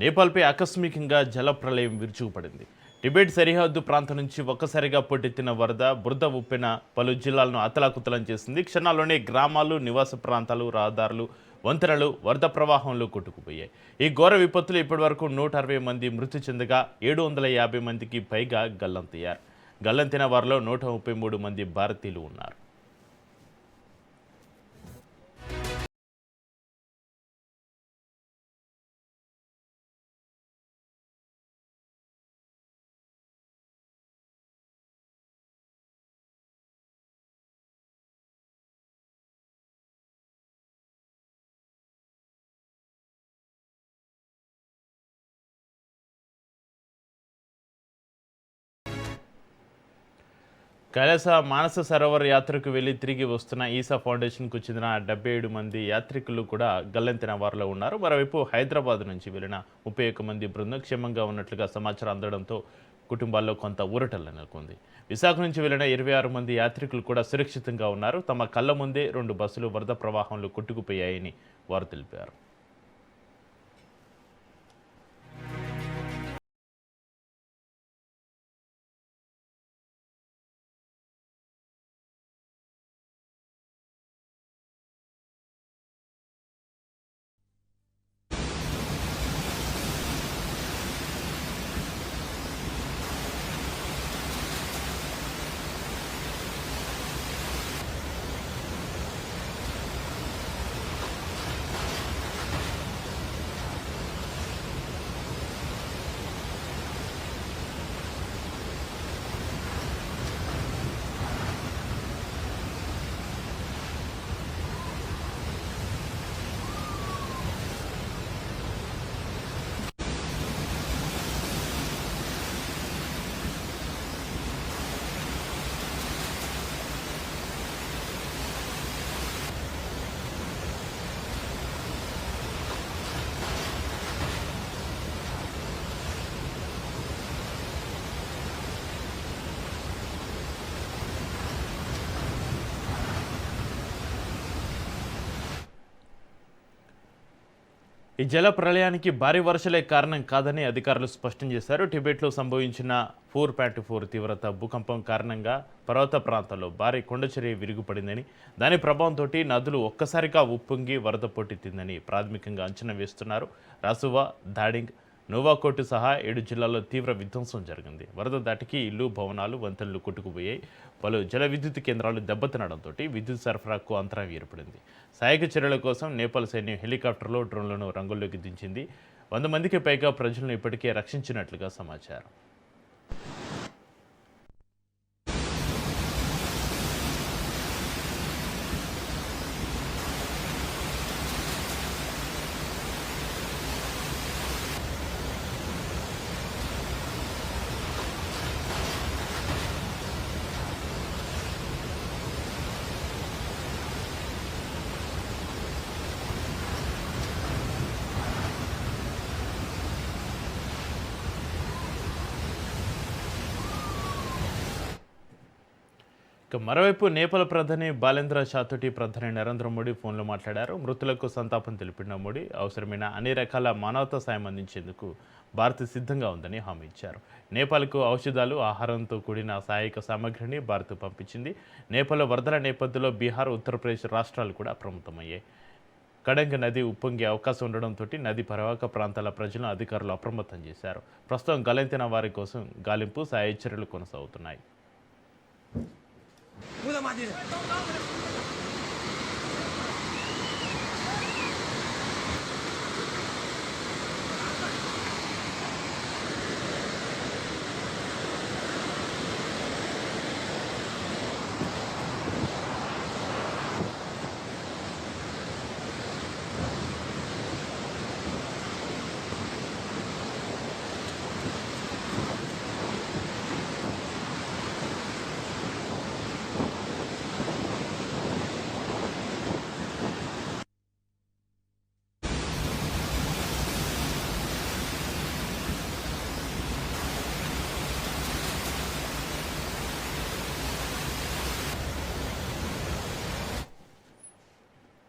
నేపాల్పై ఆకస్మికంగా జలప్రళయం విరుచుకుపడింది. టిబెట్ సరిహద్దు ప్రాంతం నుంచి ఒక్కసారిగా పోటెత్తిన బురద ఉప్పెన పలు జిల్లాలను అతలాకుతలం చేసింది. క్షణాల్లోనే గ్రామాలు, నివాస ప్రాంతాలు, రహదారులు, వంతెనలు వరద ప్రవాహంలో కొట్టుకుపోయాయి. ఈ ఘోర విపత్తులు ఇప్పటివరకు 160 మంది మృతి చెందగా 750 మందికి పైగా గల్లంతయ్యారు. గల్లంతిన వారిలో 133 మంది భారతీయులు ఉన్నారు. కైలాస మానస సరోవర్ యాత్రకు వెళ్లి తిరిగి వస్తున్న ఈసా ఫౌండేషన్కు చెందిన 77 మంది యాత్రికులు కూడా గల్లంతిన వారిలో ఉన్నారు. మరోవైపు హైదరాబాద్ నుంచి వెళ్లిన 31 మంది బృందం క్షేమంగా ఉన్నట్లుగా సమాచారం అందడంతో కుటుంబాల్లో కొంత ఊరటల నెలకొంది. విశాఖ నుంచి వెళ్లిన 26 మంది యాత్రికులు కూడా సురక్షితంగా ఉన్నారు. తమ కళ్ల ముందే 2 బస్సులు వరద ప్రవాహంలో కొట్టుకుపోయాయని వారు తెలిపారు. ఈ జల ప్రళయానికి భారీ వర్షాలే కారణం కాదని అధికారులు స్పష్టం చేశారు. టిబెట్లో సంభవించిన 4.4 తీవ్రత భూకంపం కారణంగా పర్వత ప్రాంతాల్లో భారీ కొండచర్య విరుగుపడిందని, దాని ప్రభావంతో నదులు ఒక్కసారిగా ఉప్పొంగి వరద పోటెత్తిందని ప్రాథమికంగా అంచనా వేస్తున్నారు. రాసువా, దాడింగ్, నోవాకోట్ సహా 7 జిల్లాల్లో తీవ్ర విధ్వంసం జరిగింది. వరద దాటికి ఇల్లు, భవనాలు, వంతెనలు కొట్టుకుపోయాయి. పలు జల విద్యుత్ కేంద్రాలు దెబ్బతినడంతో విద్యుత్ సరఫరాకు అంతరాయం ఏర్పడింది. సహాయక చర్యల కోసం నేపాల్ సైన్యం హెలికాప్టర్లో, డ్రోన్లను రంగంలోకి దించింది. 100 మందికి పైగా ప్రజలను ఇప్పటికే రక్షించినట్లుగా సమాచారం. ఇక మరోవైపు నేపాల్ ప్రధాని బాలేంద్ర షా తోటి ప్రధాని నరేంద్ర మోడీ ఫోన్లో మాట్లాడారు. మృతులకు సంతాపం తెలిపిన మోడీ అవసరమైన అన్ని రకాల మానవతా సాయం అందించేందుకు భారత్ సిద్ధంగా ఉందని హామీ ఇచ్చారు. నేపాల్కు ఔషధాలు, ఆహారంతో కూడిన సహాయక సామగ్రిని భారత్ పంపించింది. నేపాల్ వరదల నేపథ్యంలో బీహార్, ఉత్తరప్రదేశ్ రాష్ట్రాలు కూడా అప్రమత్తమయ్యాయి. కడంగ్ నది ఉప్పొంగే అవకాశం ఉండడంతో నది పరివాహక ప్రాంతాల ప్రజలను అధికారులు అప్రమత్తం చేశారు. ప్రస్తుతం గల్లంతిన వారి కోసం గాలింపు, సహాయ చర్యలు కొనసాగుతున్నాయి.